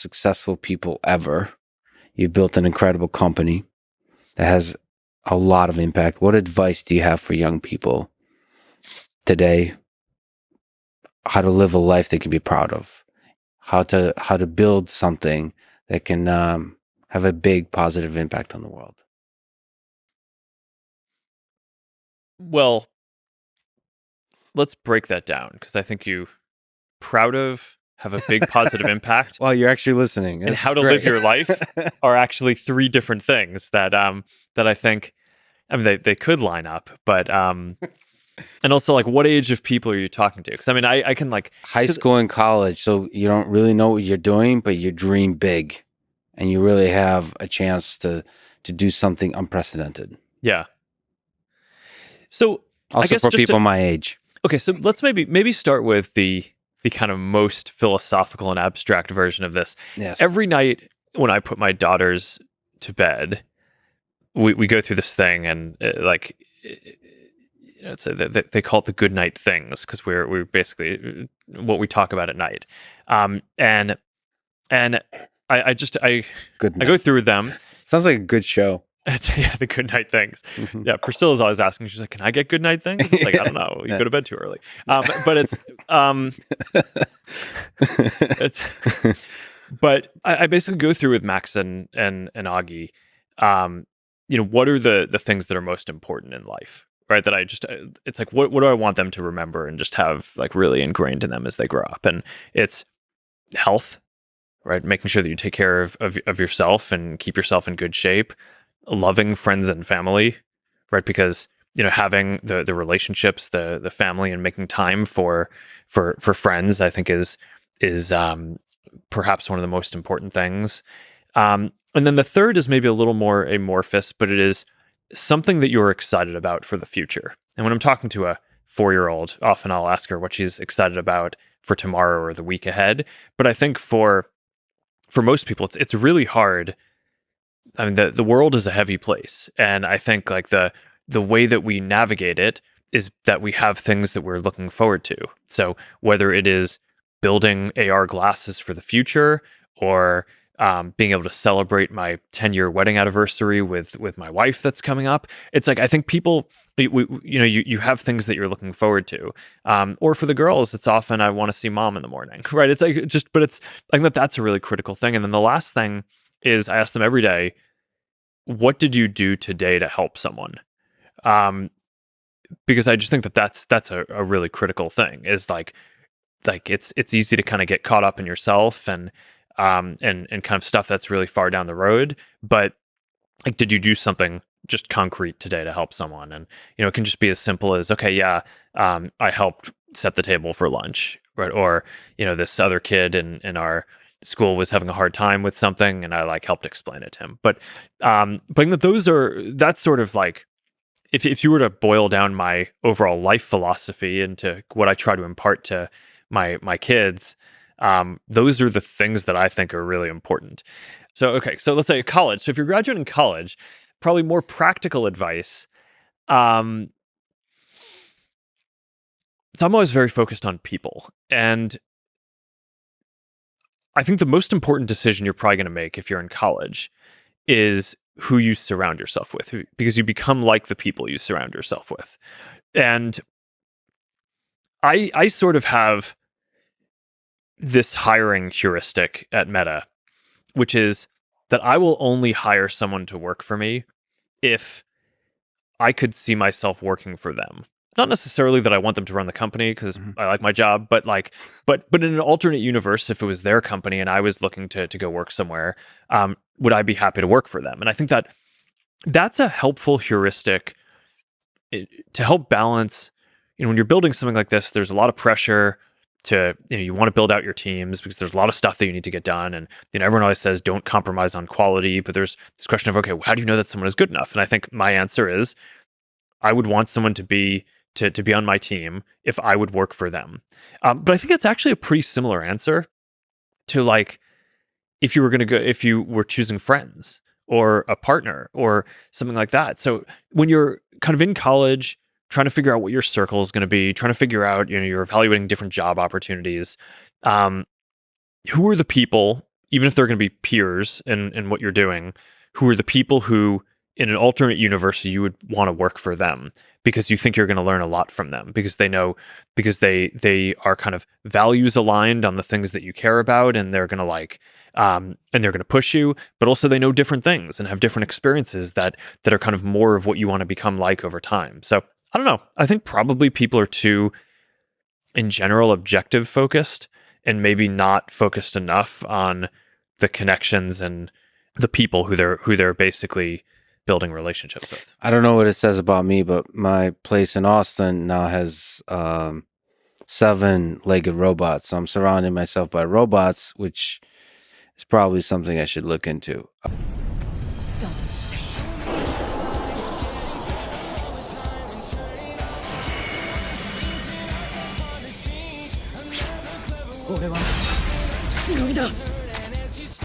successful people ever. You've built an incredible company that has a lot of impact. What advice do you have for young people today? How to live a life they can be proud of? How to build something that can have a big positive impact on the world? Well, let's break that down, because I think you proud of, have a big positive impact, Well, you're actually listening. and This how is to great. live your life are actually three different things that I think, I mean, they could line up, but and also, like, what age of people are you talking to? Because I mean, I can, like, High school and college, so you don't really know what you're doing, but you dream big, and you really have a chance to do something unprecedented. yeah. So I Also guess for just people my age. okay, so let's maybe start with the kind of most philosophical and abstract version of this. Yes. Every night when I put my daughters to bed, we go through this thing, and it's they call it the good night things, because we're basically what we talk about at night. And I Good night. go through them. Sounds like a good show. It's, yeah, the good night things. Mhm. Yeah, Priscilla's always asking. She's like, "Can I get good night things?" It's like, I don't know. You go to bed too early. But it's but I basically go through with Max and Augie. What are the things that are most important in life, right? That it's like, what do I want them to remember and just have, like, really ingrained in them as they grow up? And it's health, right? Making sure that you take care of yourself and keep yourself in good shape. Loving friends and family, right? Because having the relationships, the family, and making time for friends, I think is perhaps one of the most important things. And then the third is maybe a little more amorphous, but it is something that you're excited about for the future. And when I'm talking to a 4-year-old, often I'll ask her what she's excited about for tomorrow or the week ahead. But I think for most people, it's really hard. I mean, the world is a heavy place, and I think, like, the way that we navigate it is that we have things that we're looking forward to. So whether it is building AR glasses for the future, or being able to celebrate my 10-year wedding anniversary with my wife that's coming up, it's like, I think people, you have things that you're looking forward to. Or for the girls, it's often, I want to see mom in the morning, right? It's like, but it's, I think that's a really critical thing. And then the last thing is, I ask them every day, what did you do today to help someone? Because I just think that's a really critical thing, is like it's easy to kind of get caught up in yourself and kind of stuff that's really far down the road. But, like, did you do something just concrete today to help someone? And, it can just be as simple as, okay, yeah, I helped set the table for lunch, right? Or, this other kid in our school was having a hard time with something, and I, like, helped explain it to him. But that's sort of like, if you were to boil down my overall life philosophy into what I try to impart to my kids, those are the things that I think are really important. So, okay, so let's say college. So if you're graduating college, probably more practical advice. So I'm always very focused on people, and I think the most important decision you're probably going to make if you're in college is who you surround yourself with, because you become like the people you surround yourself with. And I sort of have this hiring heuristic at Meta, which is that I will only hire someone to work for me if I could see myself working for them. Not necessarily that I want them to run the company, because I like my job, but in an alternate universe, if it was their company and I was looking to go work somewhere, would I be happy to work for them? And I think that's a helpful heuristic to help balance. When you're building something like this, there's a lot of pressure to, you want to build out your teams, because there's a lot of stuff that you need to get done. And, everyone always says, don't compromise on quality, but there's this question of, okay, well, how do you know that someone is good enough? And I think my answer is, I would want someone to be on my team if I would work for them. But I think it's actually a pretty similar answer to, like, if you were choosing friends or a partner or something like that. So when you're kind of in college, trying to figure out what your circle is going to be, trying to figure out, you're evaluating different job opportunities. Who are the people even if they're going to be peers in what you're doing, who are the people who in an alternate universe you would want to work for them because you think you're going to learn a lot from them because they are kind of values aligned on the things that you care about, and they're going to and they're going to push you, but also they know different things and have different experiences that are kind of more of what you want to become like over time. So I don't know. I think probably people are too, in general, objective focused and maybe not focused enough on the connections and the people who they're basically building relationships with. I don't know what it says about me, but my place in Austin now has 7-legged robots. So I'm surrounding myself by robots, which is probably something I should look into. Don't